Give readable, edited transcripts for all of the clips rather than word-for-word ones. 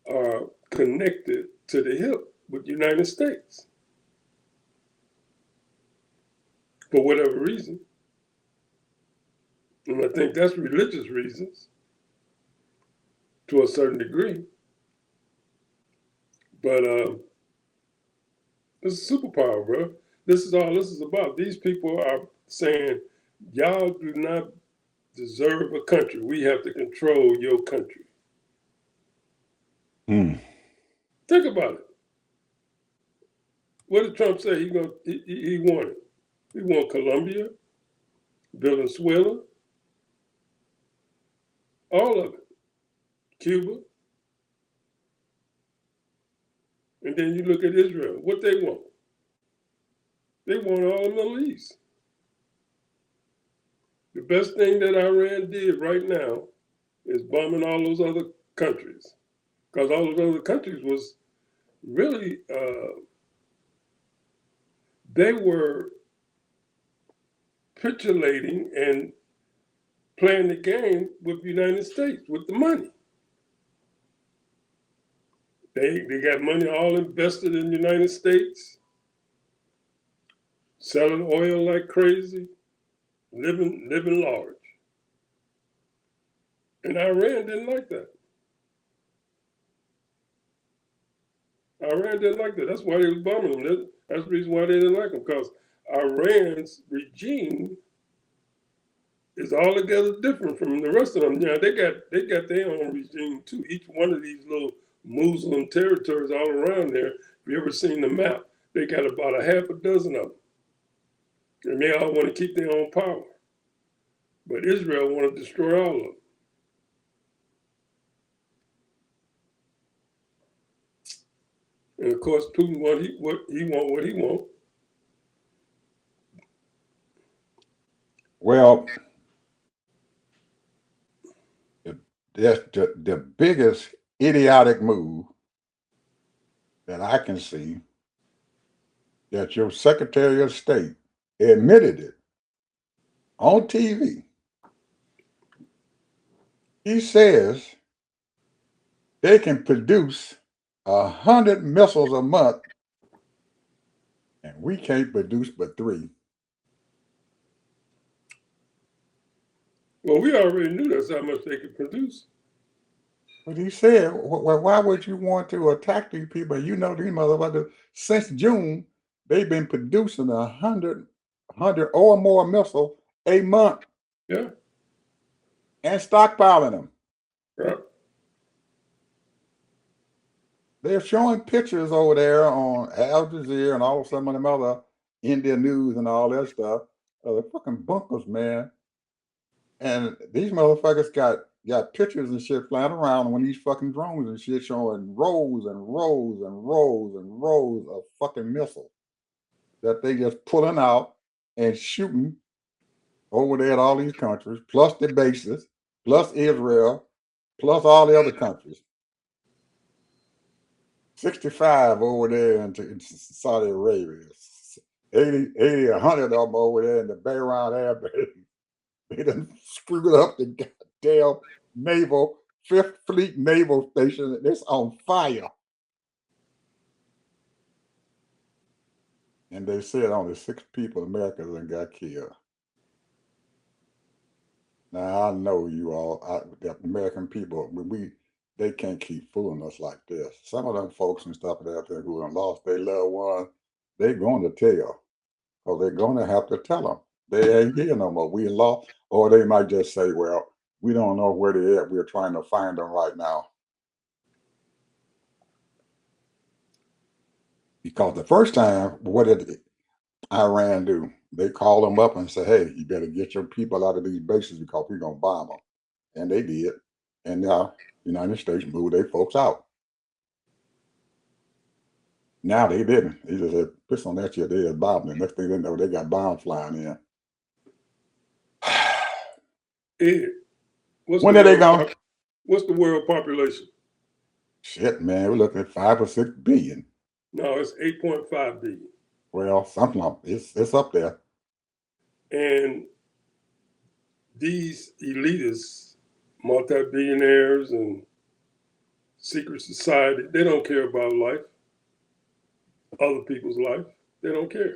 are connected to the hip with the United States for whatever reason. And I think that's religious reasons to a certain degree. But it's a superpower, bro. This is all this is about. These people are saying, y'all do not deserve a country. We have to control your country. Mm. Think about it. What did Trump say he wanted? He want Colombia, Venezuela, all of it. Cuba. And then you look at Israel. What they want? They want all the Middle East. The best thing that Iran did right now is bombing all those other countries. Because all those other countries was really, they were capitulating and playing the game with the United States, with the money. They got money all invested in the United States, selling oil like crazy, living large. And Iran didn't like that. Iran didn't like that. That's why they was bombing them. That's the reason why they didn't like them, because Iran's regime is altogether different from the rest of them. Now they got their own regime too. Each one of these little Muslim territories all around there. If you ever seen the map, they got about a half a dozen of them, and they all want to keep their own power. But Israel want to destroy all of them. And of course, Putin what he want. Well, that's the biggest idiotic move that I can see, that your Secretary of State admitted it on TV. He says they can produce 100 missiles a month, and we can't produce but 3. Well, we already knew that's how much they could produce. But he said, well, why would you want to attack these people? You know, these motherfuckers, since June, they've been producing 100 or more missiles a month. Yeah. And stockpiling them. Right. They're showing pictures over there on Al Jazeera and all of some of them other Indian news and all that stuff of the fucking bunkers, man. And these motherfuckers got pictures and shit flying around when these fucking drones and shit showing rows and rows and rows and rows of fucking missiles that they just pulling out and shooting over there at all these countries, plus the bases, plus Israel, plus all the other countries. 65 over there in Saudi Arabia, 80, 100 of them over there in the Bahrain Air Base. They done screwed up the goddamn naval, 5th Fleet Naval Station. It's on fire. And they said only 6 people, Americans, got killed. Now, I know you all, the American people, they can't keep fooling us like this. Some of them folks and stuff out there who have lost their loved ones, they're going to tell, or they're going to have to tell them. They ain't here no more. We lost, or they might just say, well, we don't know where they're at. We're trying to find them right now. Because the first time, what did Iran do? They called them up and said, hey, you better get your people out of these bases because we're going to bomb them. And they did. And now the United States moved their folks out. Now they didn't. They just said, piss on that shit. They just bombed them. Next thing they know, they got bombs flying in. When are they going? What's the world population? Shit, man, we're looking at 5 or 6 billion. No, it's 8.5 billion. Well, something like it's up there. And these elitists, multi-billionaires and secret society, they don't care about life, other people's life. They don't care.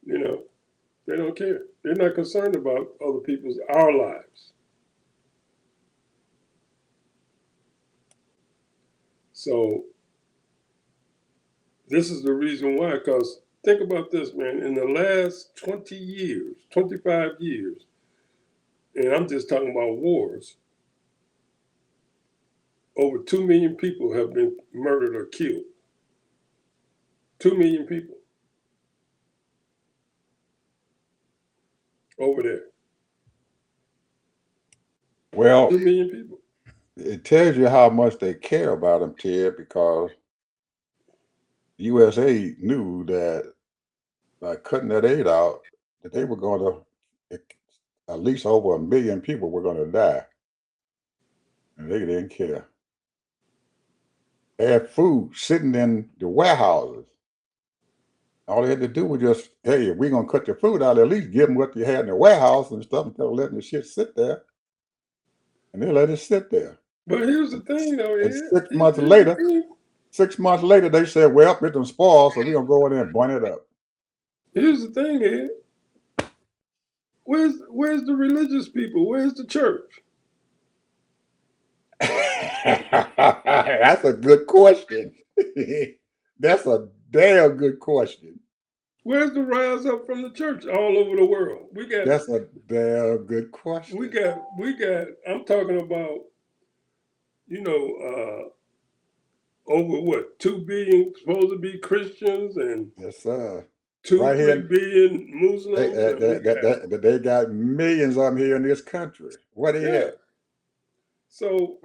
You know, they don't care. They're not concerned about other people's, our lives. So this is the reason why, because think about this, man. In the last 20 years, 25 years, and I'm just talking about wars, over 2 million people have been murdered or killed. 2 million people over there. Well, 2 million people. it tells you how much they care about them, Ted, because USA knew that by cutting that aid out, that they were going to, at least over 1 million people were going to die. And they didn't care. They had food sitting in the warehouses. All they had to do was just, hey, if we're going to cut your food out, at least give them what you had in the warehouse and stuff instead of letting the shit sit there. And they let it sit there. But here's the thing, though, And Ed. 6 months Here's the later, thing. 6 months later, they said, well, it's them spoiled, so we're going to go in there and burn it up. Here's the thing, Ed. Where's the religious people? Where's the church? That's a good question. That's a damn good question. Where's the rise up from the church all over the world? That's a damn good question. we got I'm talking about, you know, over what, 2 billion supposed to be Christians and Yes, sir. 2, Right 3 here, billion Muslims, and we got they got millions of them here in this country. Where they yeah. at? So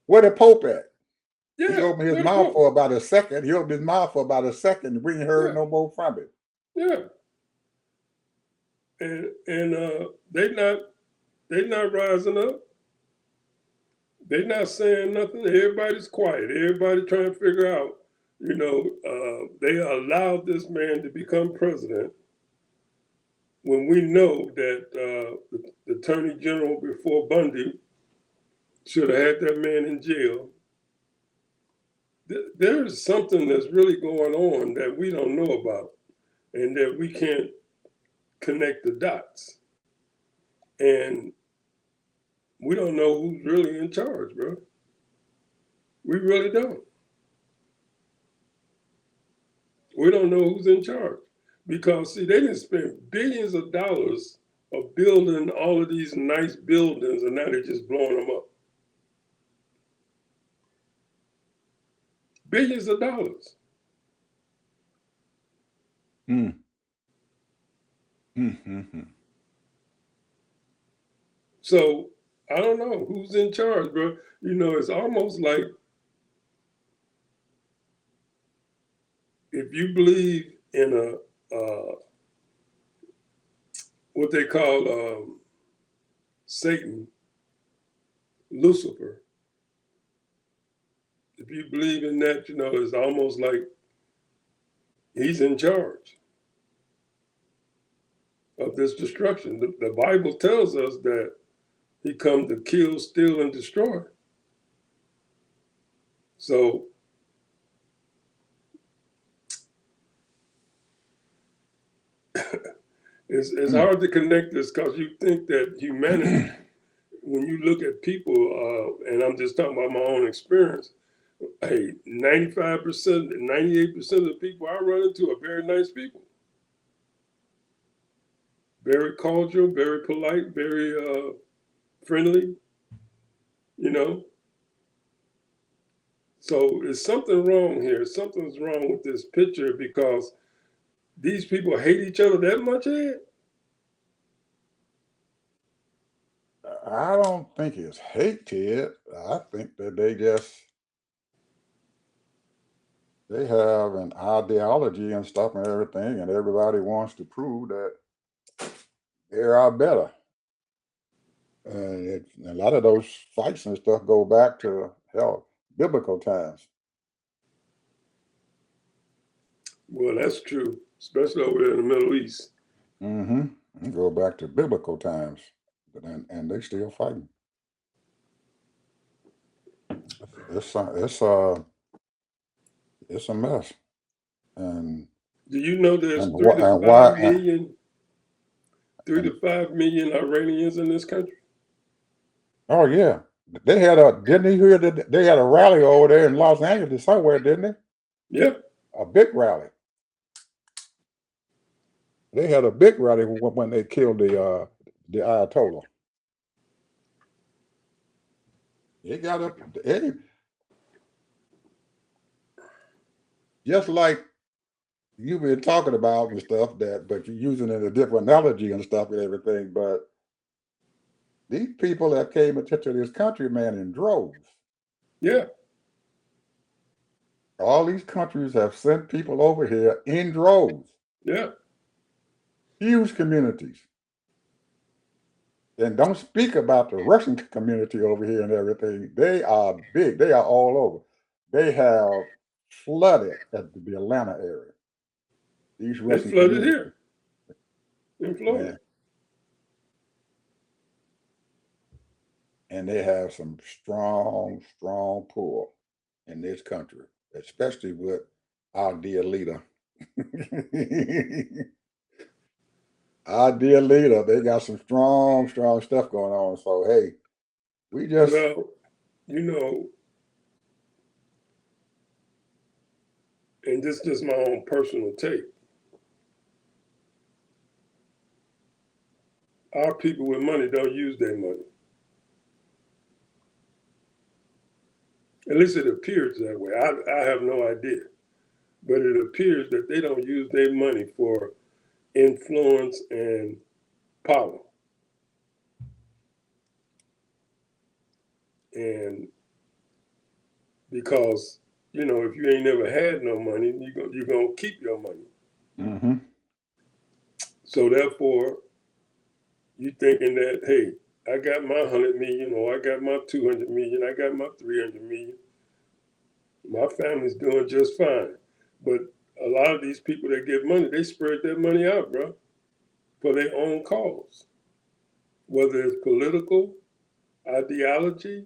Where the Pope at? He yeah, opened his where the mouth Pope? for about a second. He opened his mouth for about a second, and we ain't heard Yeah, no more from it. yeah. And they not rising up. They're not saying nothing. Everybody's quiet. Everybody trying to figure out. You know, they allowed this man to become president when we know that the attorney general before Bundy should have had that man in jail. There's something that's really going on that we don't know about, and that we can't connect the dots. And we don't know who's really in charge, bro. We really don't. We don't know who's in charge because, see, they didn't spend billions of dollars of building all of these nice buildings, and now they're just blowing them up. Billions of dollars. Mm. Mm-hmm. So I don't know who's in charge, bro. You know, it's almost like if you believe in a what they call Satan, Lucifer. If you believe in that, you know, it's almost like he's in charge of this destruction. The Bible tells us that he come to kill, steal, and destroy. So it's hard to connect this because you think that humanity, when you look at people, and I'm just talking about my own experience, hey, 95%, 98% of the people I run into are very nice people. Very cordial, very polite, very friendly, you know. So there's something wrong here. Something's wrong with this picture because these people hate each other that much, Ed? I don't think it's hate, Ted. I think that they have an ideology and stuff and everything, and everybody wants to prove that they are better. And a lot of those fights and stuff go back to hell, biblical times. Well, that's true, especially over there in the Middle East. Mm-hmm. Go back to biblical times, and they still fighting. It's it's a mess, and Do you know there's and why and why? 3 to 5 million Iranians in this country? Oh yeah, they had a. Didn't you hear that they had a rally over there in Los Angeles somewhere? Didn't they? Yeah, A big rally. They had a big rally when they killed the Ayatollah. They got up. Hey, just like you've been talking about and stuff that, but you're using it a different analogy and stuff and everything. But these people that came into this country, man, in droves. yeah, All these countries have sent people over here in droves, yeah. huge communities. And don't speak about the Russian community over here and everything. They are big. They are all over. They have flooded at the Atlanta area. These They Russian flooded communities, here in Florida. man, and they have some strong, strong pull in this country, especially with our dear leader. Our dear leader, they got some strong, strong stuff going on. So hey, we just Well, you know, and this is just my own personal take. Our people with money don't use their money. At least it appears that way. I have no idea. But it appears that they don't use their money for influence and power. And because, if you ain't never had no money, you're going to keep your money. mm-hmm. So therefore, you thinking that, hey, I got my 100 million or I got my 200 million, I got my 300 million. My family's doing just fine. But a lot of these people that get money, they spread their money out, bro, for their own cause. Whether it's political, ideology,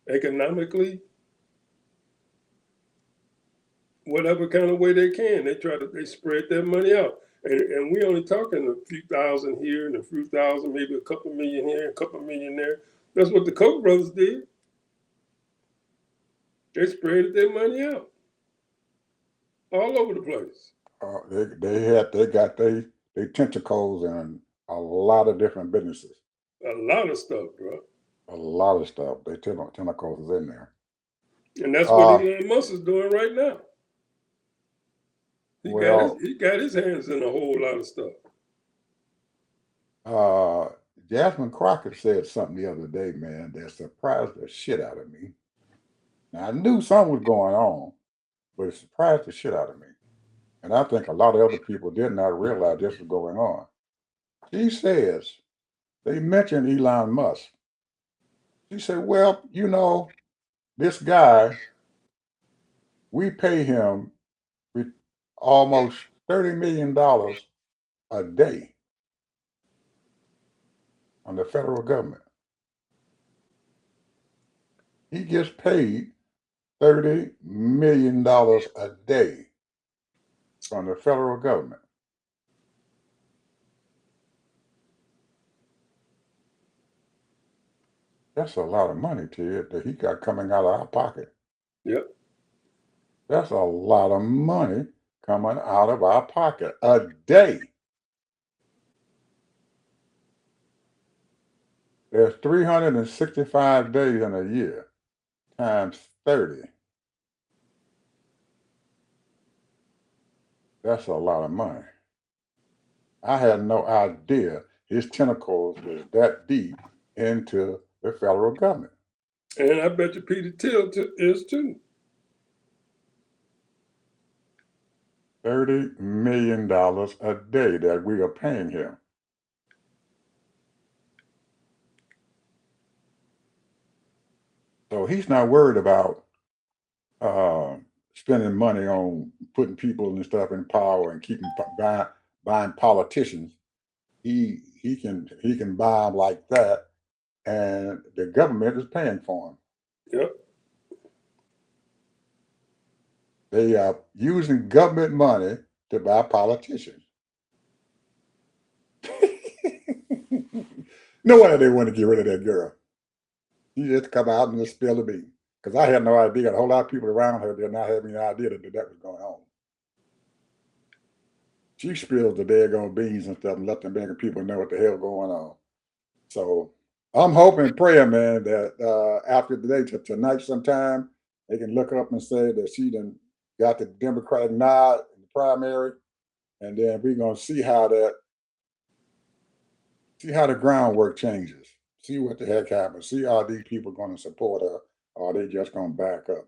economically, whatever kind of way they can. They spread their money out. And we only talking a few thousand here and a few thousand, maybe a couple million here, a couple million there. That's what the Koch brothers did. They spread their money out all over the place. They got they tentacles in a lot of different businesses. A lot of stuff, bro. A lot of stuff. They tentacles is in there. And that's what Uh Elon Musk is doing right now. He got his well, he got his hands in a whole lot of stuff. uh Jasmine Crockett said something the other day, man, that surprised the shit out of me. Now I knew something was going on, but it surprised the shit out of me. And I think a lot of other people did not realize this was going on. She says they mentioned Elon Musk. She said, well, this guy, we pay him almost $30 million a day on the federal government. He gets paid $30 million a day from the federal government. That's a lot of money, Ted, that he got coming out of our pocket. Yep. That's a lot of money coming out of our pocket a day. There's 365 days in a year times 30. That's a lot of money. I had no idea his tentacles was that deep into the federal government. And I bet you Peter Thiel is too. $30 million a day that we are paying him. So he's not worried about spending money on putting people and stuff in power and keeping buying politicians. He can buy them like that, and the government is paying for them. Yep. They are using government money to buy politicians. No wonder they want to get rid of that girl. She just come out and just spill the beans. Because I had no idea. A whole lot of people around her did not have any idea that was going on. She spills the daggone beans and stuff and let the American people know what the hell going on. So I'm hoping and praying, man, that after today, tonight sometime, they can look up and say that she done got the Democratic nod in the primary, and then we're gonna see how the groundwork changes. See what the heck happens. See how these people are going to support her, or are they just going to back up?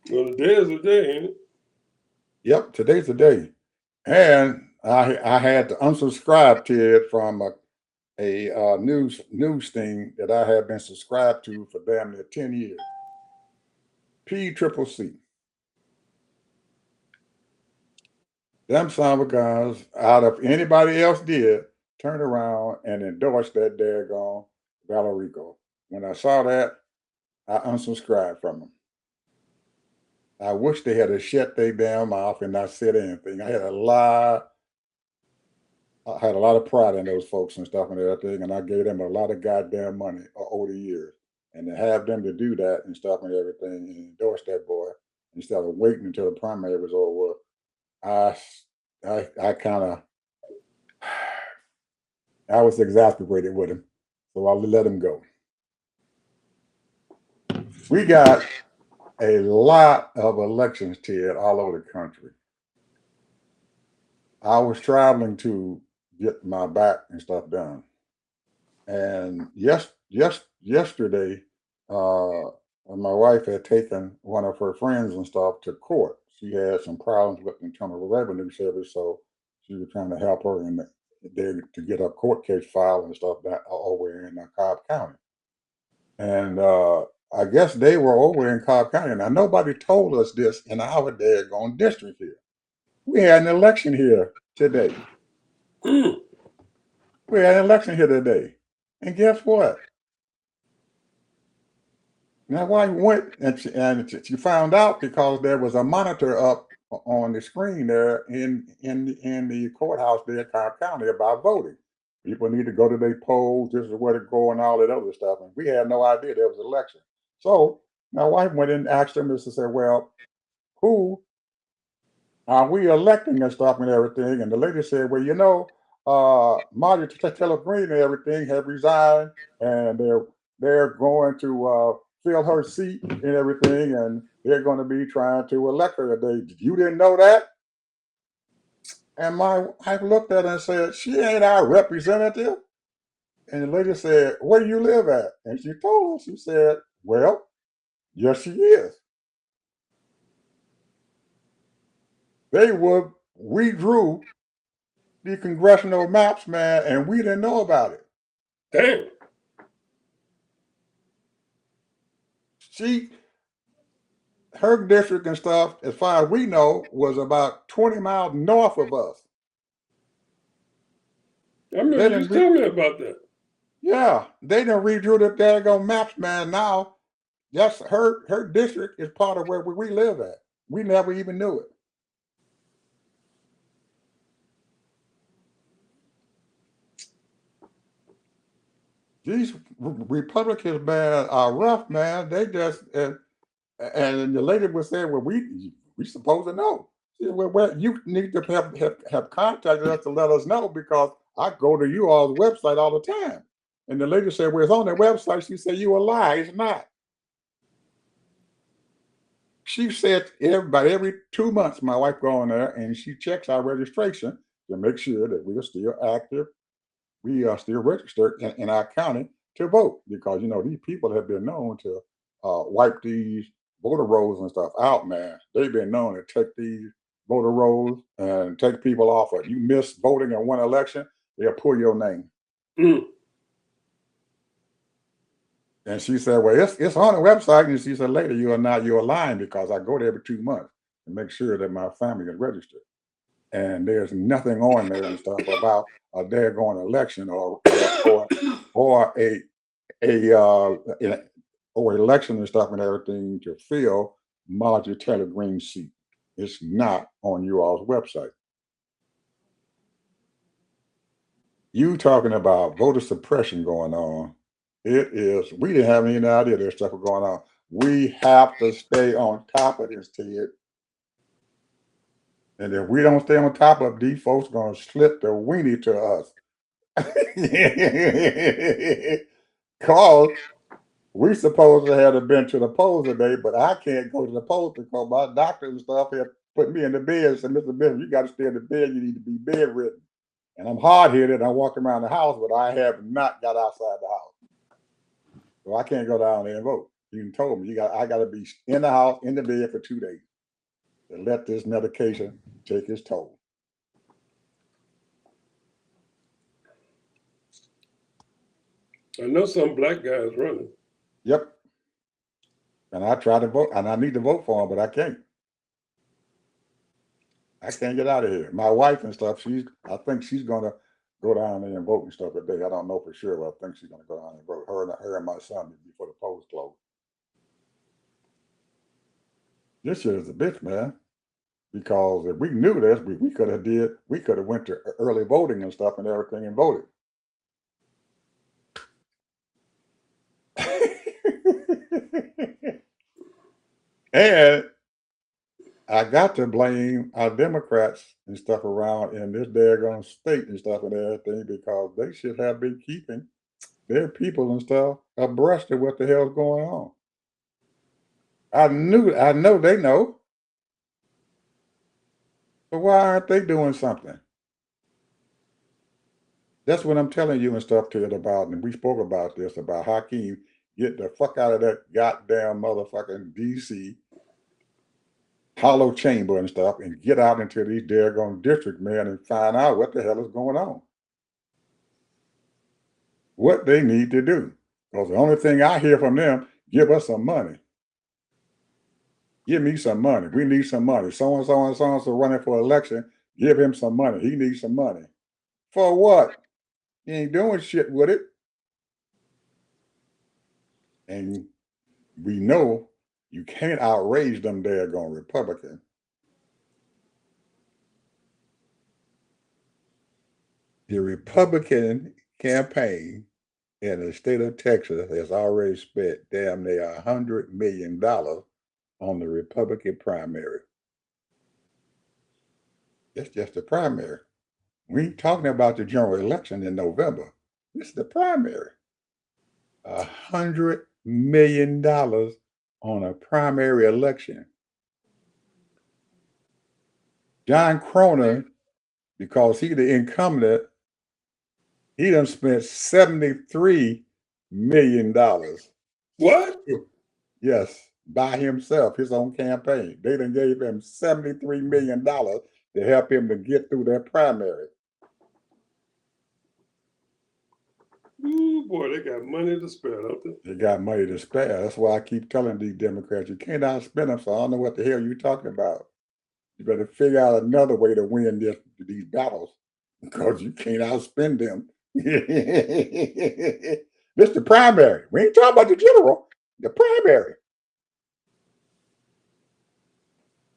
Well, today is the day, ain't it? Yep, today's the day. And I had to unsubscribe to it from a news thing that I have been subscribed to for damn near 10 years. PCCC. Them son of a guns, out of anybody else did, turned around and endorsed that daggone Valerico. When I saw that, I unsubscribed from them. I wish they had shut their damn mouth and not said anything. I had a lot of pride in those folks and stuff and everything, and I gave them a lot of goddamn money over the years. And to have them to do that and stuff and everything and endorse that boy instead of waiting until the primary was over, I kind of I was exasperated with him, so I let him go. We got a lot of elections, Ted, all over the country. I was traveling to get my back and stuff done, and yesterday, my wife had taken one of her friends and stuff to court. She had some problems with the Internal Revenue Service, so she was trying to help her in there to get her court case filed and stuff that over in Cobb County. And I guess they were over in Cobb County. Now nobody told us this in our daggone district here. We had an election here today. We had an election here today. And guess what? Now, why went and she found out because there was a monitor up on the screen there in the courthouse there in Cobb County about voting. People need to go to their polls. This is where to go and all that other stuff. And we had no idea there was an election. So my wife went in and asked them to say, well, who are we electing and stuff and everything? And the lady said, well, Marjorie Taylor Greene and everything have resigned, and they're going to fill her seat and everything, and they're going to be trying to elect her today. You didn't know that? And my wife looked at her and said, she ain't our representative. And the lady said, where do you live at? And she told her, she said, well, yes, she is. They redrew the congressional maps, man, and we didn't know about it. Damn. Her district and stuff, as far as we know, was about 20 miles north of us. I remember you telling me about that. Yeah, they done redrew the daggone maps, man. Now, that's her district is part of where we live at. We never even knew it. These Republicans, man, are rough, man. They just and the lady was saying, well, we supposed to know. She said, well, you need to have contacted us to let us know because I go to you all's website all the time. And the lady said, well, it's on their website. She said, you a lie. It's not. She said every 2 months, my wife go on there and she checks our registration to make sure that we are still active. We are still registered in our county to vote because, these people have been known to wipe these voter rolls and stuff out, man. They've been known to take these voter rolls and take people off of. You miss voting in one election, they'll pull your name. And she said, well, it's on the website. And she said, later, you're lying because I go there every 2 months to make sure that my family is registered. And there's nothing on there and stuff about a daggone election or a or election and stuff and everything to fill Marjorie Taylor Greene's seat. It's not on you all's website. You talking about voter suppression going on. It is, we didn't have any idea there's stuff going on. We have to stay on top of this, Ted. And if we don't stay on top of it, these folks gonna slip the weenie to us. Cause we supposed to have been to the polls today, but I can't go to the polls because my doctor and stuff have put me in the bed and said, Mr. Bishop, you got to stay in the bed. You need to be bedridden. And I'm hard headed. I walk around the house, but I have not got outside the house. So I can't go down there and vote. You told me I got to be in the house, in the bed for 2 days to let this medication take its toll. I know some black guys running. Yep. And I try to vote, and I need to vote for him, but I can't. I can't get out of here. My wife and stuff, I think she's gonna go down there and vote and stuff today. I don't know for sure, but I think she's gonna go down and vote. Her and my son before the polls close. This shit is a bitch, man. Because if we knew this, we could have went to early voting and stuff and everything and voted. And I got to blame our Democrats and stuff around in this daggone state and stuff and everything because they should have been keeping their people and stuff abreast of what the hell's going on. I know they know. But why aren't they doing something? That's what I'm telling you and stuff to it about, and we spoke about this, about how can you get the fuck out of that goddamn motherfucking DC hollow chamber and stuff and get out into these daggone district, man, and find out what the hell is going on. What they need to do. Because the only thing I hear from them, give us some money. Give me some money. We need some money. So and so and so and so running for election. Give him some money. He needs some money. For what? He ain't doing shit with it. And we know you can't outrage them daggone Republicans. The Republican campaign in the state of Texas has already spent damn near $100 million on the Republican primary. That's just the primary. We ain't talking about the general election in November. This is the primary. $100 million on a primary election. John Cronin, because he the incumbent, he done spent $73 million. What? Yes, by himself, his own campaign. They done gave him $73 million to help him to get through their primary. Ooh, boy, they got money to spare, don't they? They got money to spare. That's why I keep telling these Democrats, you can't outspend them, so I don't know what the hell you're talking about. You better figure out another way to win these battles because you can't outspend them. This the primary. We ain't talking about the general, the primary.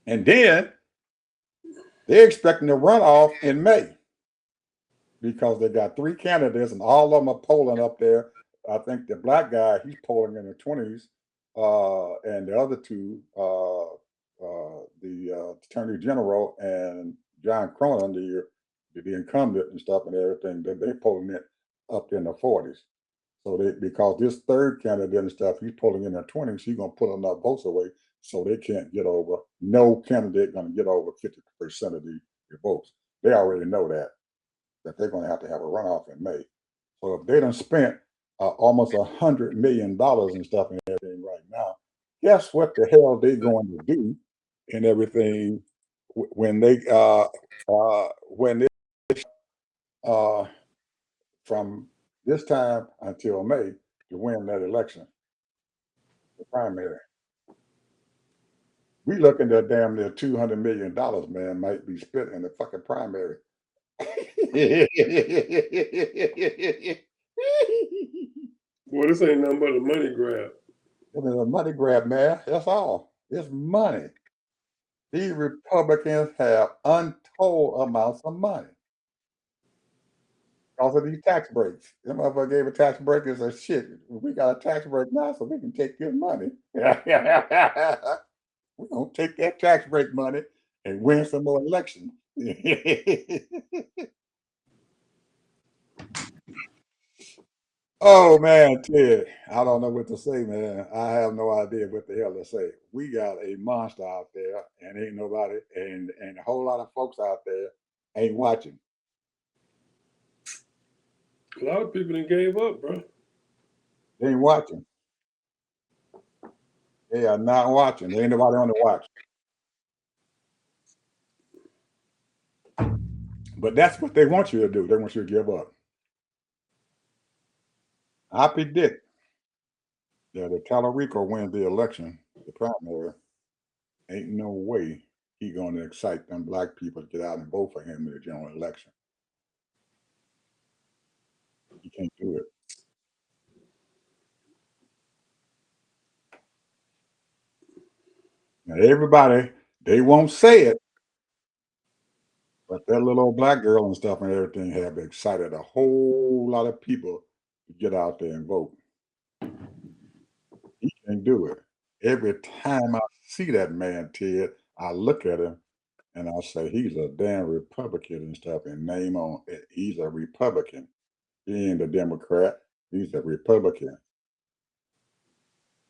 And then they're expecting a runoff in May because they got 3 candidates and all of them are polling up there. I think the black guy, he's polling in the 20s, and the other two, the attorney general and John Cronin, the incumbent and stuff and everything, they're polling it up in the 40s. So because this third candidate and stuff, he's polling in the 20s, he's gonna put enough votes away so they can't get over. No candidate gonna get over 50% of the votes. They already know that they're gonna have to have a runoff in May. So if they done spent almost $100 million and stuff and everything right now, guess what the hell they going to do and everything when they from this time until May to win that election, the primary. We looking at damn near $200 million, man, might be spent in the fucking primary. Well, this ain't nothing but a money grab. It is a money grab, man. That's all. It's money. These Republicans have untold amounts of money because of these tax breaks. Them motherfuckers gave a tax break and said, shit, we got a tax break now, so we can take your money. We're going to take that tax break money and win some more elections. Oh man, Ted, I don't know what to say, man. I have no idea what the hell to say. We got a monster out there, and ain't nobody, and a whole lot of folks out there ain't watching. A lot of people done gave up, bro. They ain't watching. They are not watching. There ain't nobody on the watch. But that's what they want you to do. They want you to give up. I predict that if Talarico wins the election, the primary, ain't no way he gonna excite them black people to get out and vote for him in the general election. You can't do it. Now, everybody, they won't say it, but that little old black girl and stuff and everything have excited a whole lot of people to get out there and vote. He can't do it. Every time I see that man, Ted, I look at him and I say, he's a damn Republican and stuff, and name on it. He's a Republican. He ain't a Democrat. He's a Republican.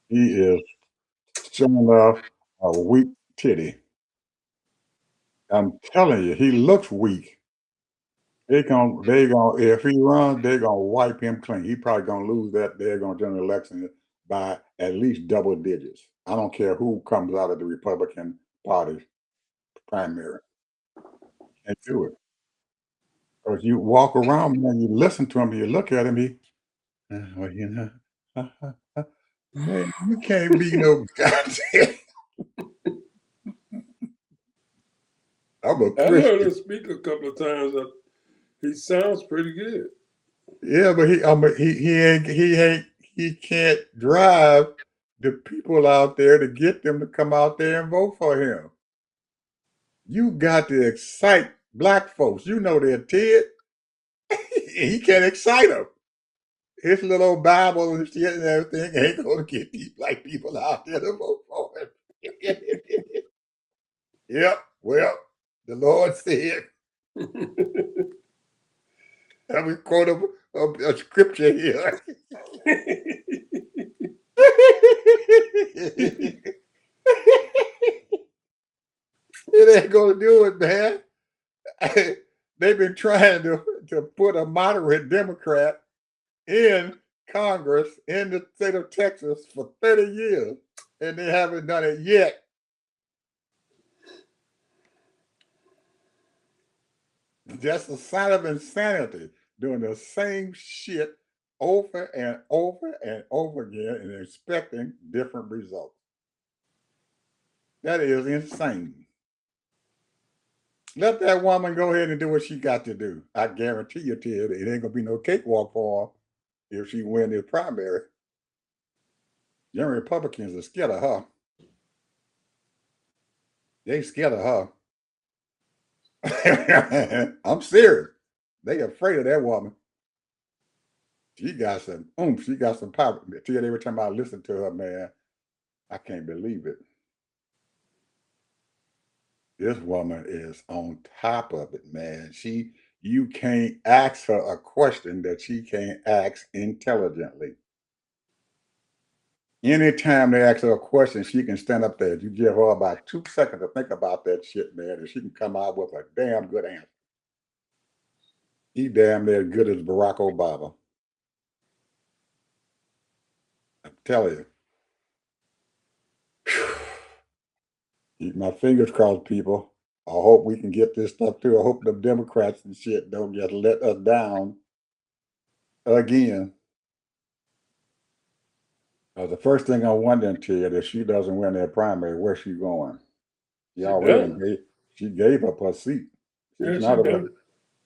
He is showing off a weak titty. I'm telling you, he looks weak. If he runs, they're gonna wipe him clean. He probably gonna lose that they're gonna general election by at least double digits. I don't care who comes out of the Republican Party primary. Can't do it. Because you walk around and you listen to him, you look at him, well, man, you can't be no goddamn. I'm a I heard Christian. him speak a couple of times. He sounds pretty good. Yeah, but he can't drive the people out there to get them to come out there and vote for him. You got to excite black folks. You know they're Ted. He can't excite them. His little Bible and shit and everything ain't gonna get these black people out there to vote for him. Yep. Well, the Lord said, let me quote a scripture here. It ain't gonna do it, man. They've been trying to put a moderate Democrat in Congress in the state of Texas for 30 years, and they haven't done it yet. Just a sign of insanity, doing the same shit over and over and over again and expecting different results. That is insane. Let that woman go ahead and do what she got to do. I guarantee you, Ted, it ain't gonna be no cakewalk for her if she win the primary. Young Republicans are scared of her. They scared of her. I'm serious. They afraid of that woman. She got some oomph. She got some power. Ted, every time I listen to her, man, I can't believe it. This woman is on top of it, man. You can't ask her a question that she can't ask intelligently. Anytime they ask her a question, she can stand up there. You give her about 2 seconds to think about that shit, man, and she can come out with a damn good answer. He damn near good as Barack Obama. I'm telling you. Keep my fingers crossed, people. I hope we can get this stuff too. I hope the Democrats and shit don't just let us down again. The first thing I'm wondering, Ted, if she doesn't win that primary, where's she going? She She already done. she gave up her seat. She's Yeah, she not a done.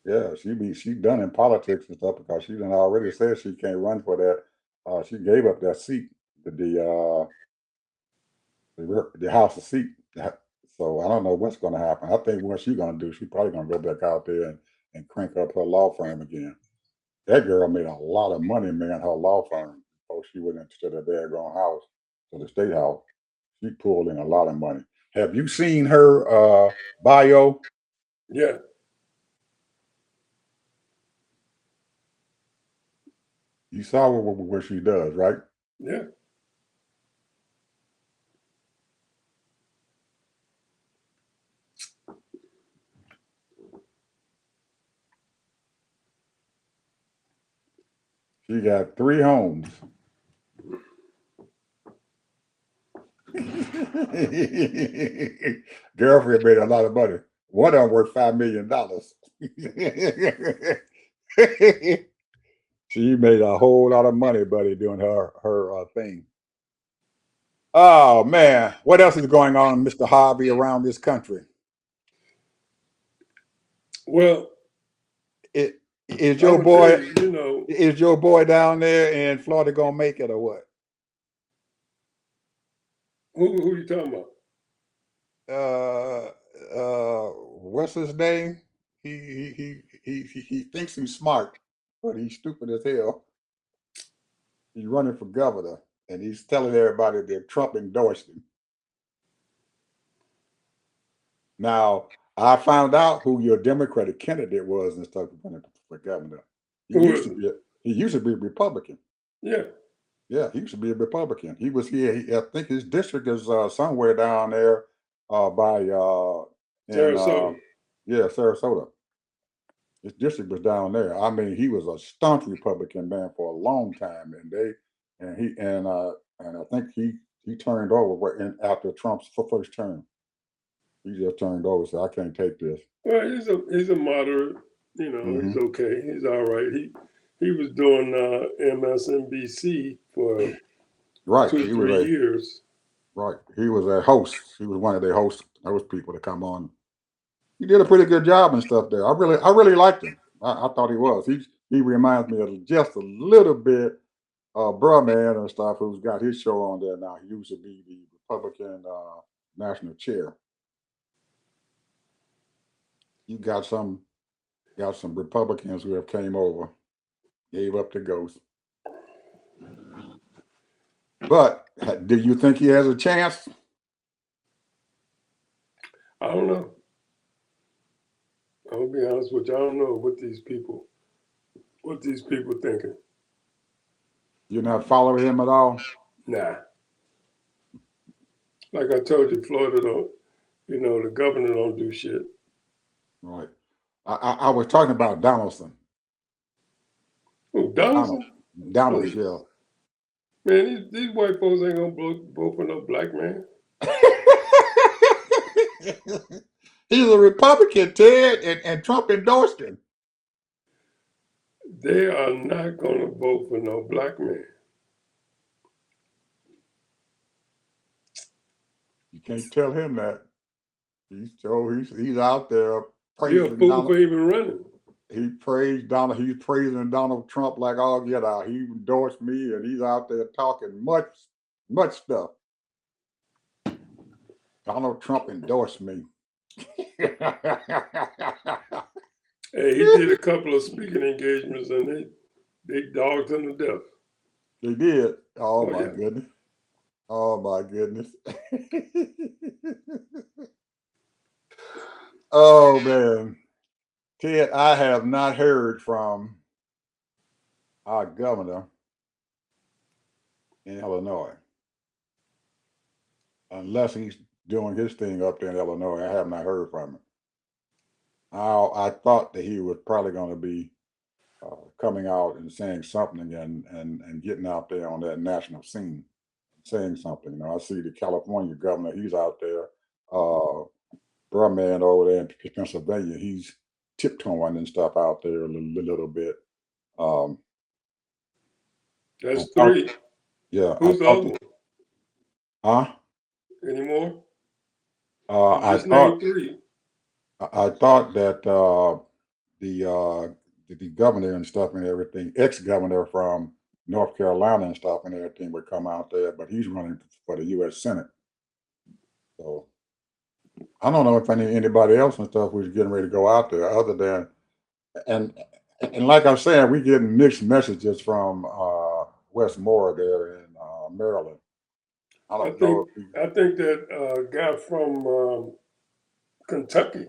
yeah, she done in politics and stuff because she done already said she can't run for that. She gave up that seat to the House of seat. So I don't know what's going to happen. I think what she's going to do, she's probably going to go back out there and crank up her law firm again. That girl made a lot of money, man, her law firm before she went into the daggone house, to the state house. She pulled in a lot of money. Have you seen her bio? Yeah, You saw what she does, right? yeah. She got 3 homes. Girlfriend made a lot of money. One of them worth $5 million. She made a whole lot of money, buddy, doing her thing. Oh man, what else is going on, Mr. Harvey, around this country? Well, It, is I'm your gonna tell boy you, you know, is your boy down there in Florida gonna make it or what? who you talking about? Uh, what's his name? He thinks he's smart, but he's stupid as hell. He's running for governor, and he's telling everybody that Trump endorsed him. Now, I found out who your Democratic candidate was and stuff running for governor. He Who used is to it? be he used to be a Republican. Yeah, Yeah, he used to be a Republican. He was here. I think his district is somewhere down there by in Sarasota. yeah, Sarasota. His district was down there. I mean, he was a staunch Republican man for a long time, and and I think he turned over after Trump's first term. He just turned over, so I can't take this. Well, he's a moderate. You know, he's Hmm. okay. He's all right. He was doing MSNBC for Right, two, 3 years. he was a host. He was one of the hosts, those people to come on. He did a pretty good job and stuff there. I really liked him. I thought he was. He reminds me of just a little bit bruh man and stuff who's got his show on there now. He used to be the Republican national chair. You got some Republicans who have came over, gave up the ghost. But do you think he has a chance? I don't know. I'll be honest with you. I don't know what these people thinking. You're not following him at all? Nah, like I told you, Florida don't. You know, the governor don't do shit. Right. I was talking about Donaldson. Who, Donald. Donaldson? Donald, Please, yeah. man, these white folks ain't gonna vote for no black man. He's a Republican, Ted, and Trump endorsed him. They are not gonna vote for no black man. You can't tell him that. He's out there He a praising fool Donald. for even running. He praised Donald. He's praising Donald Trump like all get out. He endorsed me, and he's out there talking much stuff. Donald Trump endorsed me. Hey, he did a couple of speaking engagements and they dogged him to death. They did. Oh Oh my yeah. goodness. Oh my goodness. Oh man. Ted, I have not heard from our governor in Illinois unless he's doing his thing up there in Illinois. I have not heard from him. I thought that he was probably going to be coming out and saying something and getting out there on that national scene, saying something. You know, I see the California governor; he's out there. Bruh man over there in Pennsylvania, he's tiptoeing and stuff out there a little bit. Um, That's on pol- three. Yeah, I Who's the thought other that, one? huh? Anymore? Uh, You I just named thought, three. I thought that the uh, the governor and stuff and everything, ex-governor from North Carolina and stuff and everything would come out there, but he's running for the U.S. Senate. So I don't know if anybody else and stuff was getting ready to go out there, other than and and like I'm saying, we getting mixed messages from Westmore there in Maryland. I I don't know think if he. I think that guy from Kentucky,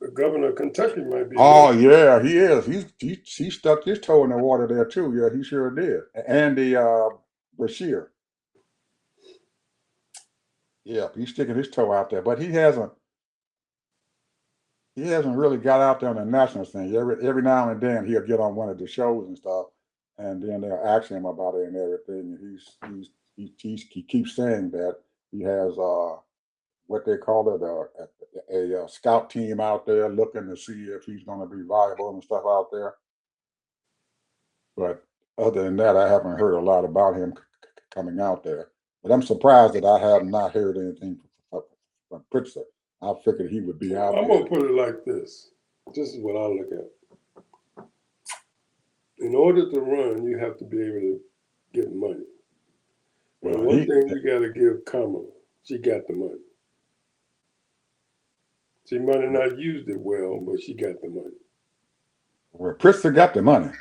the governor of Kentucky, might be Oh running. yeah, he is. He stuck his toe in the water there too. Yeah, he sure did. Andy Bashir. Yeah, he's sticking his toe out there, but he hasn't really got out there on the national scene. Every now and then he'll get on one of the shows and stuff, and then they'll ask him about it and everything. And he keeps saying that he has what they call it a scout team out there looking to see if he's going to be viable and stuff out there. But other than that, I haven't heard a lot about him coming out there. But I'm surprised that I have not heard anything from Pritzker. I figured he would be out I'm there. gonna put it like this. This is what I look at. In order to run, you have to be able to get money. And Well, one thing we gotta give Kamala, she got the money. She might have not used it well, but she got the money. well, Pritzker got the money.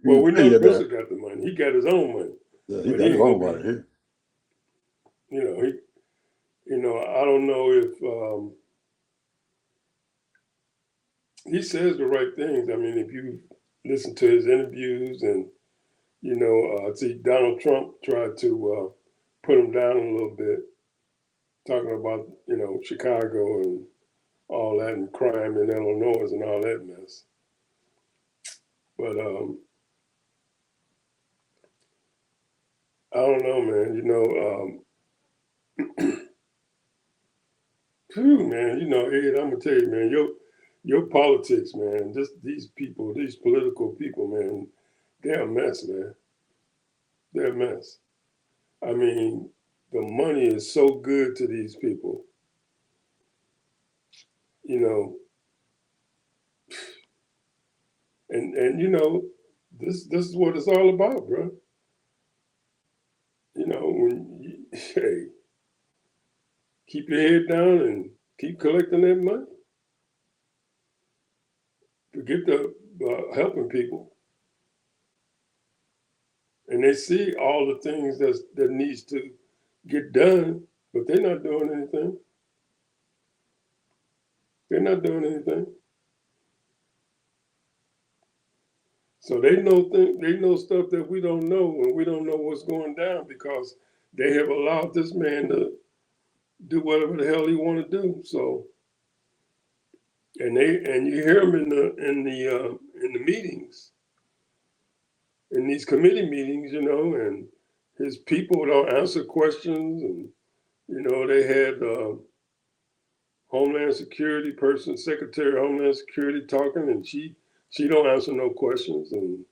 Well, He'll we tell know you Pritzker that. got the money. He got his own money, Yeah, he but he got his ain't gonna own money. be. You know, I don't know if he says the right things. I mean, if you listen to his interviews and see Donald Trump tried to put him down a little bit, talking about Chicago and all that and crime in Illinois and all that mess. But I don't know, man. Phew, man. Ed, I'm gonna tell you, man. Your politics, man. Just these people, these political people, man. They're a mess, man. They're a mess. I mean, the money is so good to these people. You know, and this is what it's all about, bro. Hey, keep your head down and keep collecting that money. Forget the helping people, and they see all the things that needs to get done, but they're not doing anything. They're not doing anything. So they know stuff that we don't know, and we don't know what's going down because they have allowed this man to do whatever the hell he want to do. So and you hear him in the meetings, in these committee meetings, and his people don't answer questions, and they had Homeland Security person, Secretary of Homeland Security talking, and she don't answer no questions, and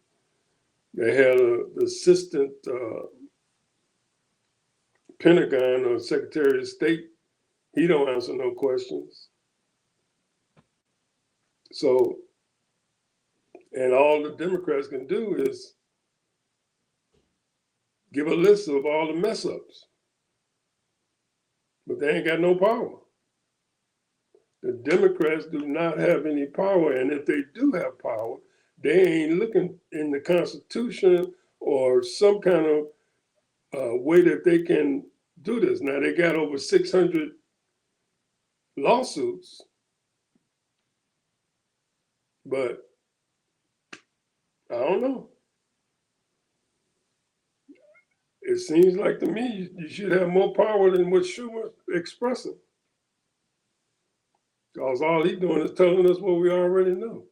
they had the assistant Pentagon or Secretary of State, he don't answer no questions. So, and all the Democrats can do is give a list of all the mess ups, but they ain't got no power. The Democrats do not have any power, and if they do have power, they ain't looking in the Constitution or some kind of way that they can do this. Now they got over 600 lawsuits, but I don't know. It seems like to me you should have more power than what Schumer expressing, because all he's doing is telling us what we already know.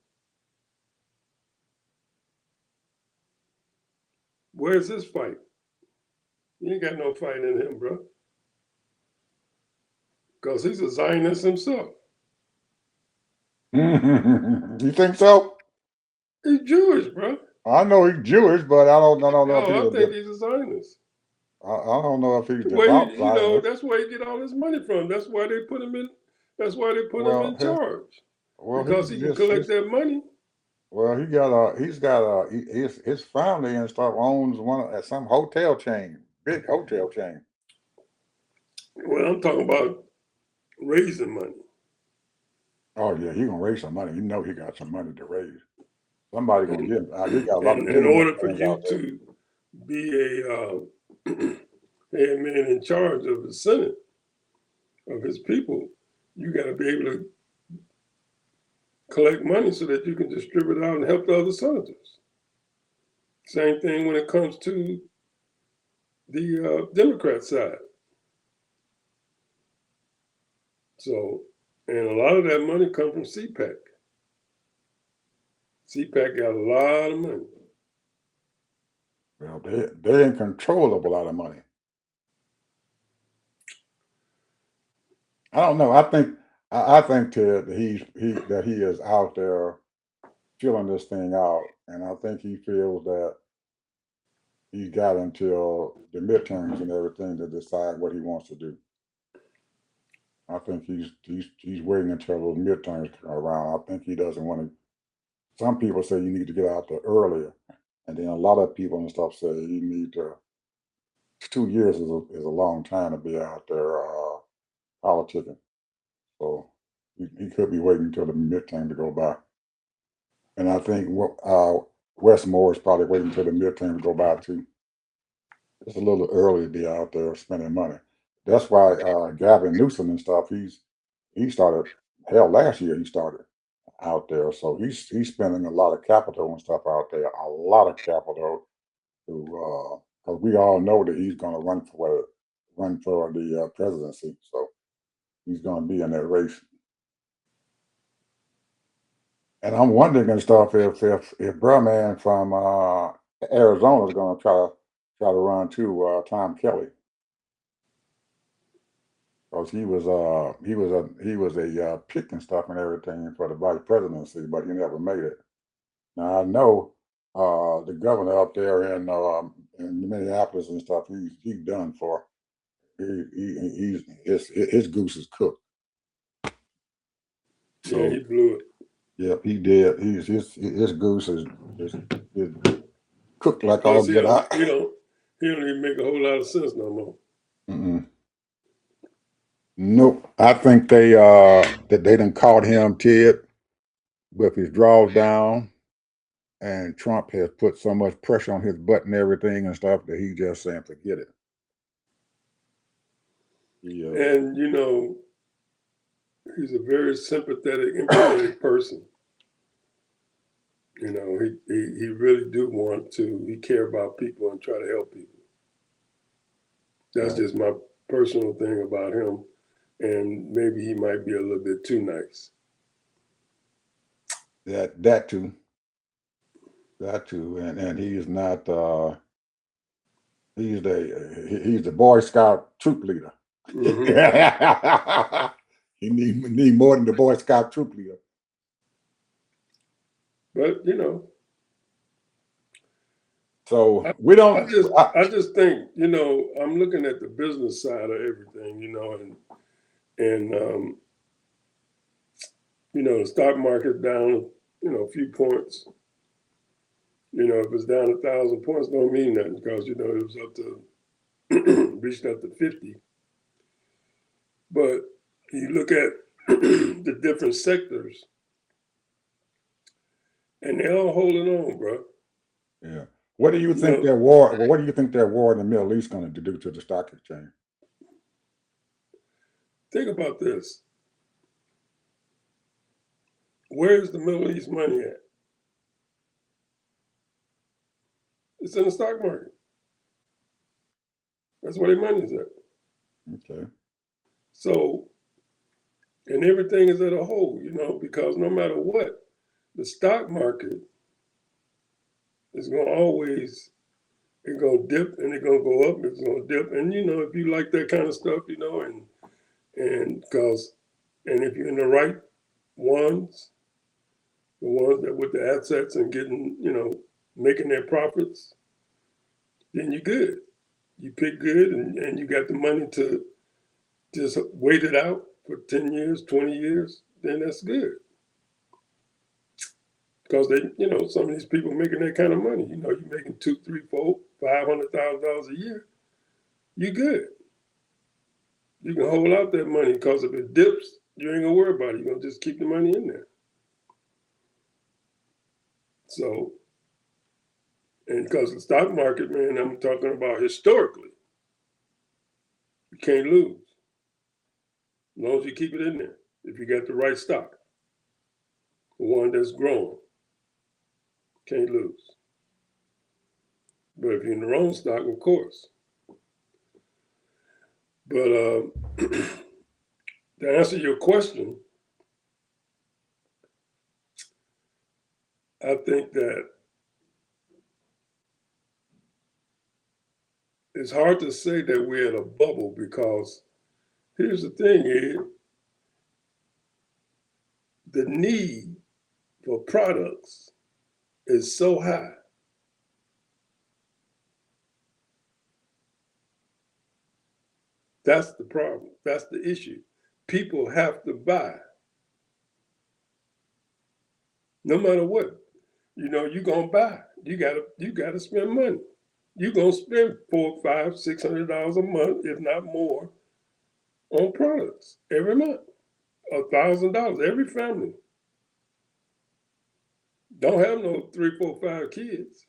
Where's his fight? He ain't got no fight in him, bro. Because he's a Zionist himself. You think so? He's Jewish, bro. I know he's Jewish, but I don't know if Oh, he's I a think he's a Zionist. I don't know if he's Well, devout Zionist. that's where he get all his money from. That's why they put him in. That's why they put him Well, in charge he's because he can just collect that money. well, he's got his family and stuff owns one at some hotel chain, big hotel chain. Well, I'm talking about raising money, Oh yeah, he gonna raise some money. You know he got some money to raise. Somebody gonna and give him. He got a lot of in billionaire order for friends you out there. to be a head man in charge of the Senate of his people, you got to be able to collect money so that you can distribute it out and help the other senators. Same thing when it comes to the Democrat side. So, and a lot of that money comes from CPAC. CPAC got a lot of money. Well, they're in control of a lot of money. I don't know. I think Ted that he is out there feeling this thing out, and I think he feels that he's got until the midterms and everything to decide what he wants to do. I think he's waiting until those midterms come around. I think he doesn't want to. Some people say you need to get out there earlier, and then a lot of people and stuff say you need to. 2 years is a long time to be out there politicking. So he could be waiting until the midterm to go by. And I think Westmore is probably waiting until the midterm to go by too. It's a little early to be out there spending money. That's why Gavin Newsom and stuff. He started hell last year. He started out there, so he's spending a lot of capital and stuff out there. A lot of capital to because we all know that he's going to run for the presidency. So he's going to be in that race. And I'm wondering and stuff if Brahman from Arizona is going to try to run too, Tom Kelly, because he was a pick and stuff and everything for the vice presidency, but he never made it. Now I know the governor up there in Minneapolis and stuff. He's done for. His goose is cooked. Yeah, he So blew it. yeah, he did. His goose is cooked like all Plus, get out. he don't even make a whole lot of sense no more. Mm-mm. Nope. I think that they done caught him, Ted, with his draws down, and Trump has put so much pressure on his butt and everything and stuff that he just saying forget it. Yeah. And he's a very sympathetic, empathetic person. He really do want to. He care about people and try to help people. That's Right. just my personal thing about him. And maybe he might be a little bit too nice. That too. That too. And he's not he's the Boy Scout troop leader. Mm-hmm. He need more than the Boy Scout troop leader. But So I, we I don't. just I just think I'm looking at the business side of everything, and the stock market's down, a few points. If it's down 1,000 points, don't mean nothing because it was up to reached up to 50. But you look at the different sectors, and they're all holding on, bro. Yeah. What do you You think know, that war? What do you think that war in the Middle East going to do to the stock exchange? think about this. Where's the Middle East money at? It's in the stock market. That's where their money's at. Okay. So, and everything is at a hold, because no matter what, the stock market is going to always, it's going to dip and it's going to go up, it's going to dip. And, if you like that kind of stuff, and because, and if you're in the right ones, the ones that with the assets and getting, making their profits, then you're good. You pick good, and you got the money to just wait it out for 10 years, 20 years, then that's good. Because some of these people making that kind of money, you're making two, three, four, $500,000 a year, you good. You can hold out that money because if it dips, you ain't gonna worry about it. You're gonna just keep the money in there. So, and because the stock market, man, I'm talking about historically, you can't lose as long as you keep it in there. If you got the right stock, the one that's growing, can't lose. But if you're in the wrong stock, of course. But to answer your question, I think that it's hard to say that we're in a bubble because here's the thing, Ed, the need for products is so high. That's the problem. That's the issue. People have to buy. No matter what. You're gonna buy. You gotta spend money. You're gonna spend $400, $500, $600 a month, if not more, on products every month. $1,000. Every family. Don't have no 3, 4, 5 kids.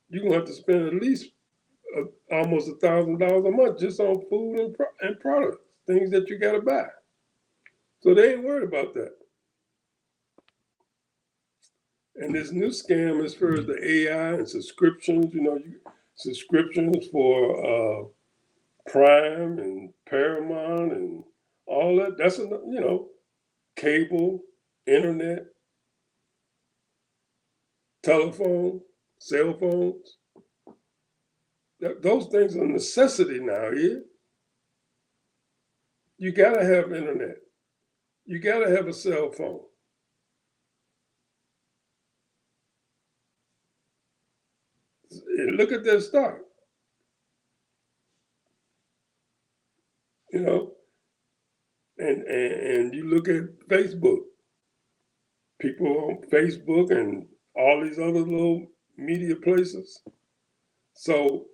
You're gonna have to spend at least almost $1,000 a month just on food and products, things that you gotta buy. So they ain't worried about that. And this new scam as far as the AI and subscriptions, subscriptions for Prime and Paramount and all that. That's cable, internet, telephone, cell phones. Those things are a necessity now, yeah. You gotta have internet. You gotta have a cell phone. And look at their stock. And you look at Facebook. People on Facebook and all these other little media places. So,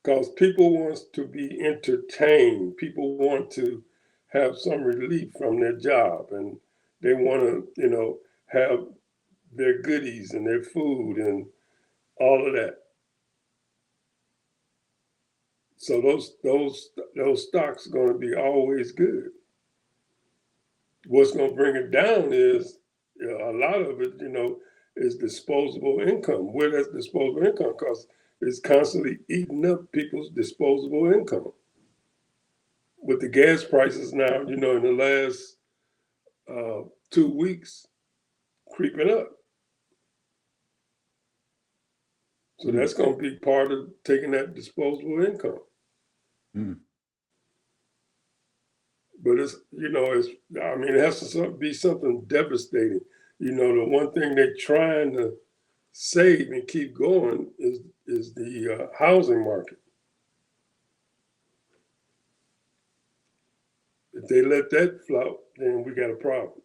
because people want to be entertained, people want to have some relief from their job, and they want to, have their goodies and their food and all of that. So those stocks are going to be always good. What's going to bring it down is a lot of it, is disposable income. Where that's disposable income, because it's constantly eating up people's disposable income. With the gas prices now, in the last 2 weeks, creeping up. So that's going to be part of taking that disposable income. But it has to be something devastating. The one thing they're trying to save and keep going is the housing market. If they let that flop, then we got a problem.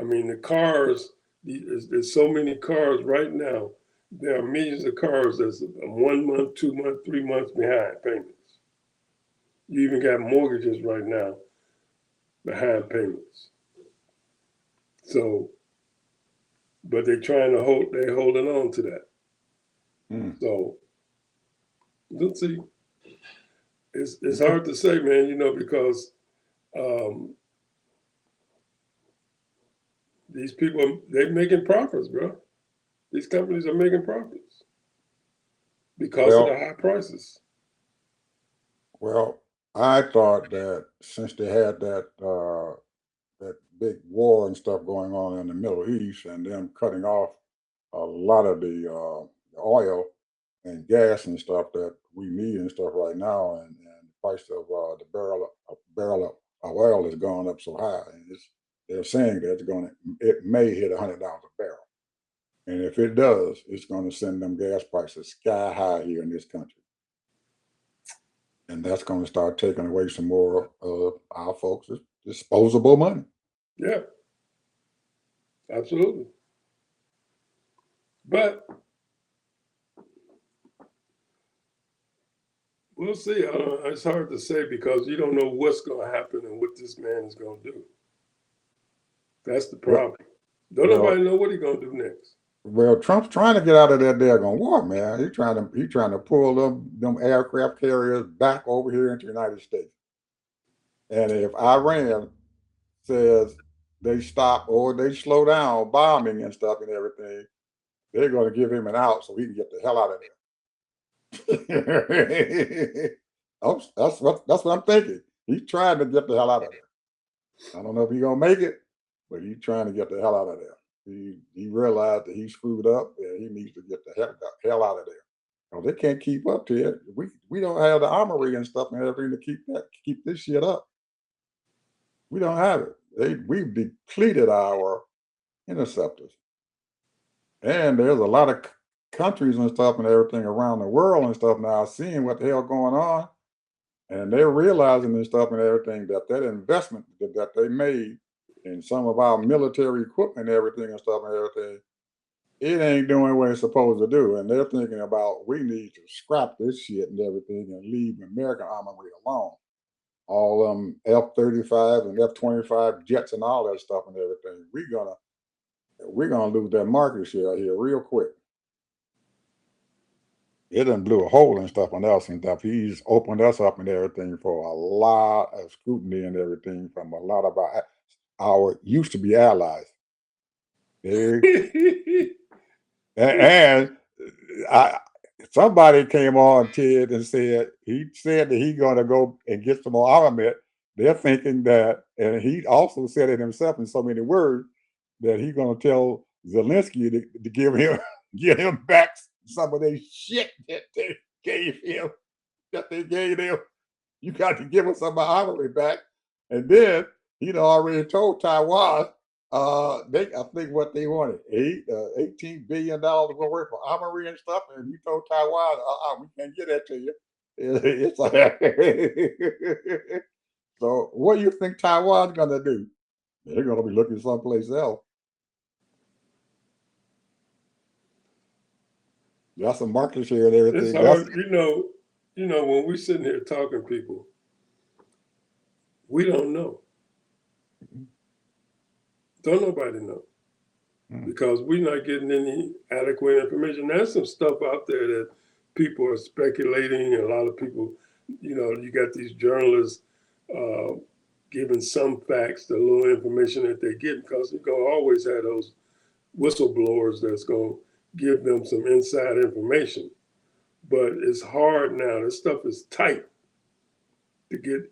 I mean, the cars, there's so many cars right now. There are millions of cars that's 1 month, 2 months, 3 months behind payments. You even got mortgages right now behind payments. So, but they're holding on to that. So, let's see. It's hard to say, man, because these people, they're making profits, bro. These companies are making profits because of the high prices. Well, I thought that since they had that big war and stuff going on in the Middle East and them cutting off a lot of the oil and gas and stuff that we need and stuff right now, and the price of the barrel of oil has gone up so high, and they're saying that it may hit $100 a barrel. And if it does, it's going to send them gas prices sky high here in this country. And that's going to start taking away some more of our folks' disposable money. Yeah, absolutely. But we'll see. It's hard to say because you don't know what's going to happen and what this man is going to do. That's the Well, problem. Don't well, nobody know what he's going to do next. well, Trump's trying to get out of that daggone war, man. He's trying to pull them aircraft carriers back over here into the United States. And if Iran says they stop or they slow down bombing and stuff and everything, they're going to give him an out so he can get the hell out of there. That's what I'm thinking. He's trying to get the hell out of there. I don't know if he's gonna make it, but he's trying to get the hell out of there. He realized that he screwed up and he needs to get the hell out of there. No, they can't keep up to it. We don't have the armory and stuff and everything to keep this shit up. We don't have it. We've depleted our interceptors. And there's a lot of countries and stuff and everything around the world and stuff now seeing what the hell going on. And they're realizing and stuff and everything that investment that they made in some of our military equipment and everything and stuff and everything, it ain't doing what it's supposed to do. And they're thinking about we need to scrap this shit and everything and leave American armory alone. All F-35 and F-25 jets and all that stuff and everything. We're gonna lose that market share here real quick. It done blew a hole and stuff on us and stuff. He's opened us up and everything for a lot of scrutiny and everything from a lot of our used to be allies. And somebody came on, Ted, and said that he's going to go and get some more armament. They're thinking that, and he also said it himself in so many words, that he's going to tell Zelensky to give him back some of the shit that they gave him. You got to give us some armament back. And then he'd already told Taiwan I think what they wanted, $18 billion worth of armory and stuff, and you told Taiwan, we can't get that to you. It's like, so what do you think Taiwan's gonna do? They're gonna be looking someplace else. That's a market share and everything. It's hard, when we're sitting here talking, people, we don't know. Don't nobody know. Because we're not getting any adequate information. There's some stuff out there that people are speculating, and a lot of people, you got these journalists giving some facts, the little information that they get, because you're going to always have those whistleblowers that's going to give them some inside information. But it's hard now. This stuff is tight to get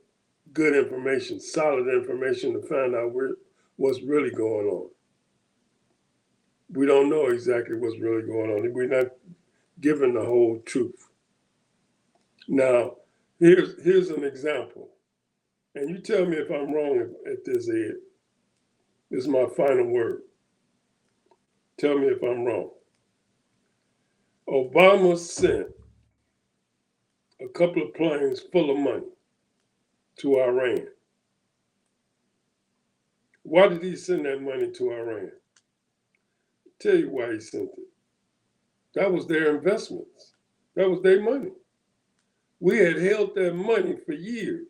good information, solid information to find out what's really going on. We don't know exactly what's really going on. We're not given the whole truth. Now, here's an example. And you tell me if I'm wrong at this, Ed. This is my final word. Tell me if I'm wrong. Obama sent a couple of planes full of money to Iran. Why did he send that money to Iran? Tell you why he sent it. That was their investments. That was their money. We had held that money for years.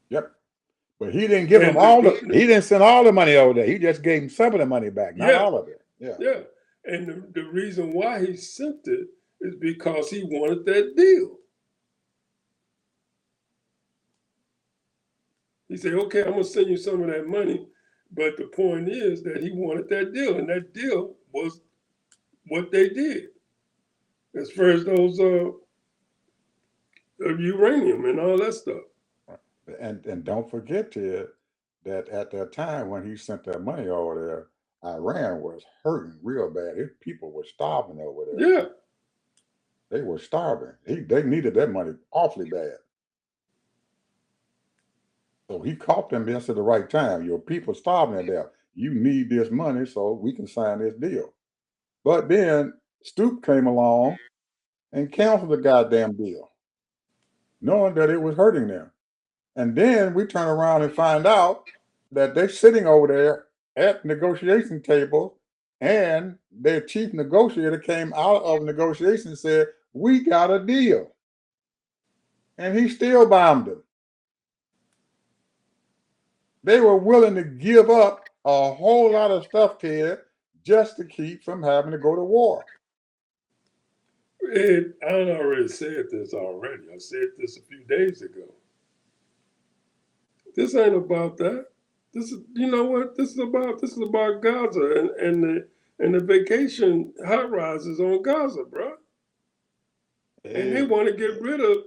Yep. But he didn't give them he didn't send all the money over there. He just gave them some of the money back, not all of it. Yeah. And the reason why he sent it is because he wanted that deal. He said, okay, I'm going to send you some of that money. But the point is that he wanted that deal. And that deal was what they did. As far as those uranium and all that stuff. And don't forget, Ted, that at that time when he sent that money over there, Iran was hurting real bad. His people were starving over there. Yeah. They were starving. They needed that money awfully bad. So he caught them just at the right time. Your people starving to death. you need this money so we can sign this deal. But then Stoop came along and canceled the goddamn deal, knowing that it was hurting them. And then we turn around and find out that they're sitting over there at negotiation table, and their chief negotiator came out of negotiation and said, "We got a deal." And he still bombed them. They were willing to give up a whole lot of stuff, Ted, just to keep from having to go to war. I already said this already. I said this a few days ago. This ain't about that. This is, you know what? This is about Gaza and the vacation high rises on Gaza, bro. And they It, want to get rid of.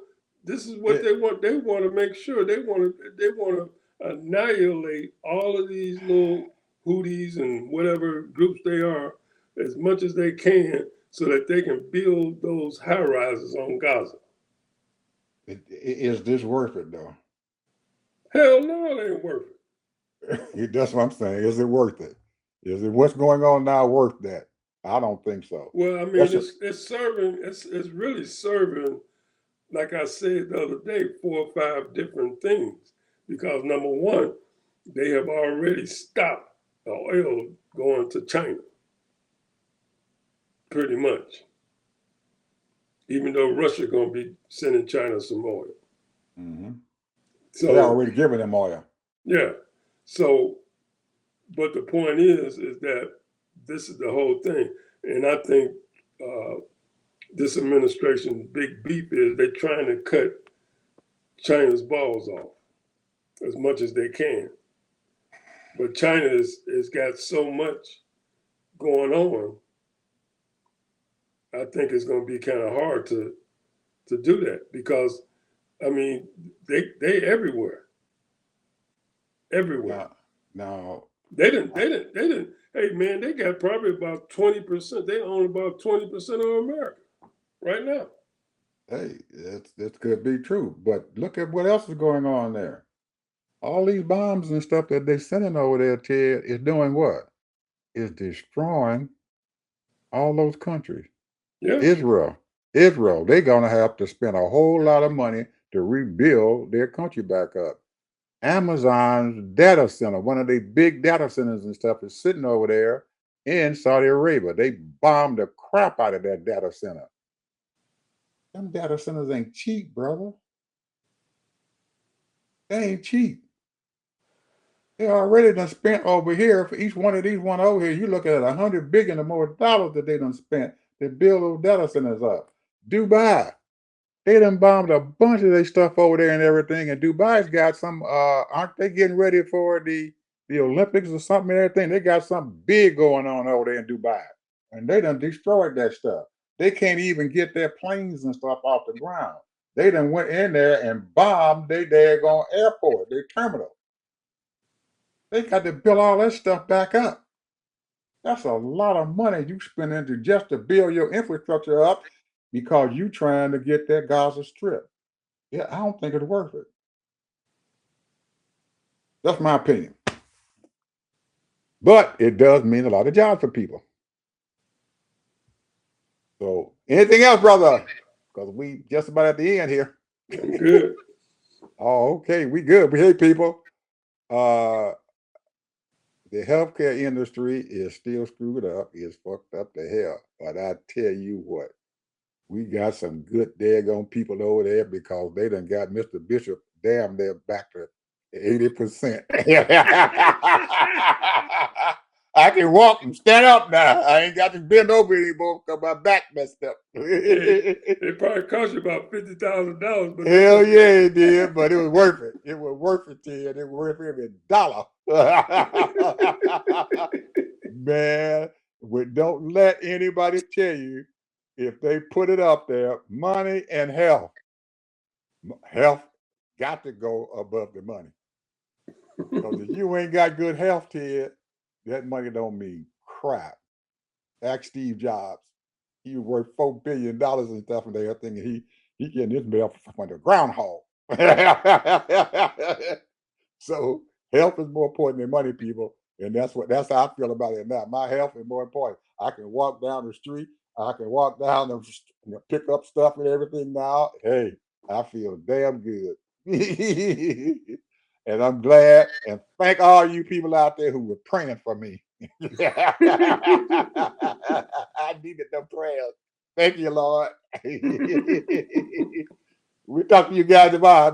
This is what it, they want. They want to make sure they want to annihilate all of these little Houthis and whatever groups they are as much as they can, so that they can build those high rises on Gaza. is this worth it, though? Hell no, it ain't worth That's what I'm saying. Is it worth it? Is it what's going on now worth that? I don't think so. Well, I mean, That's a, it's serving. It's really serving. Like I said the other day, 4 or 5 different things. Because number one, they have already stopped the oil going to China, pretty much. Even though Russia gonna be sending China some oil. mm-hmm. They So already giving them oil. yeah. So, but the point is that this is the whole thing, and I think this administration's big beef is they're trying to cut China's balls off as much as they can. But China has got so much going on. I think it's going to be kind of hard to do that because I mean they everywhere, everywhere. Now, They didn't. Hey man, they got probably about 20%. They own about 20% of America right now. hey, that could be true. But look at what else is going on there. All these bombs and stuff that they're sending over there, Ted, is doing what? Is destroying all those countries. Yeah, Israel, Israel, they're gonna have to spend a whole lot of money to rebuild their country back up. Amazon's data center, one of the big data centers and stuff, is sitting over there in Saudi Arabia. They bombed the crap out of that data center. Them data centers ain't cheap, brother. They ain't cheap. They already done spent over here for each one of these one over here. You look at $100 billion or more dollars that they done spent to build those data centers up. Dubai, they done bombed a bunch of their stuff over there and everything. And Dubai's got some. Aren't they getting ready for the Olympics or something and everything? They got something big going on over there in Dubai, and they done destroyed that stuff. They can't even get their planes and stuff off the ground. They done went in there and bombed their daggone airport, their terminal. They got to build all that stuff back up. That's a lot of money you spend into just to build your infrastructure up because you trying to get that Gaza Strip. Yeah, I don't think it's worth it. That's my opinion. But it does mean a lot of jobs for people. So anything else, brother? Because we just about at the end here. I'm good. Oh, okay. We good. We hey people. Uh the healthcare industry is still screwed up. It's fucked up to hell. But I tell you what, we got some good daggone people over there because they done got Mr. Bishop damn near back to 80%. I can walk and stand up now. I ain't got to bend over anymore because my back messed up. Hey, it probably cost you about $50,000, but Hell yeah, it did, but it was worth it. It was worth it, Ted. It was worth every dollar. Man, don't let anybody tell you if they put it up there, money and health. Health got to go above the money. Because if you ain't got good health, Ted, that money don't mean crap. Ask Steve Jobs. He was worth $4 billion and stuff and everything, and he getting his mail from the groundhog. So health is more important than money, people. And that's how I feel about it now. My health is more important. I can walk down the street. I can walk down and pick up stuff and everything now. Hey, I feel damn good. And I'm glad and thank all you people out there who were praying for me. I needed them prayers. Thank you, Lord. We talk to you guys tomorrow.